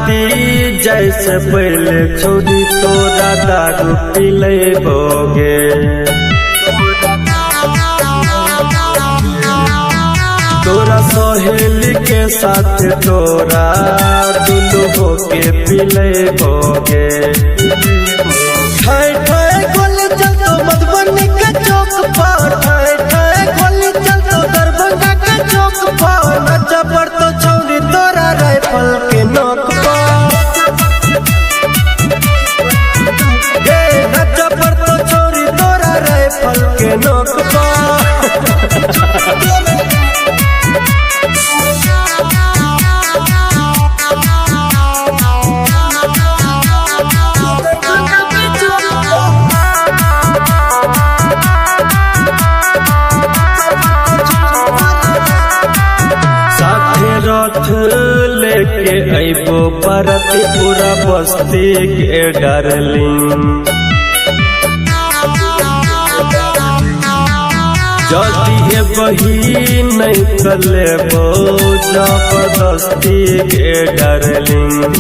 शादी जैसे पहले छोड़ी तोरा दारू पिले बोगे। तोरा सहेली के साथ तोरा दुलू होके पिले बोगे। ठाए ठाए गोली चलतो मधुबनी के चौक पर, ठाए ठाए गोली चलतो दरभंगा के चौक पर। नचा पड़तो छौरी तोरा राइफल के नोक पर, नचा पड़तो छौरी तोरा राइफल के नोक पर। रथ लेके अइबो बरती पूरा बस्ती के डार्लिंग। जदी बही नहीं कलेबो जबरदस्ती के डार्लिंग।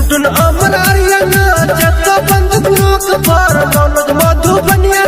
टुन अमरारिया नाच तो बंदूक नोक पर, मनोज मधुबनिया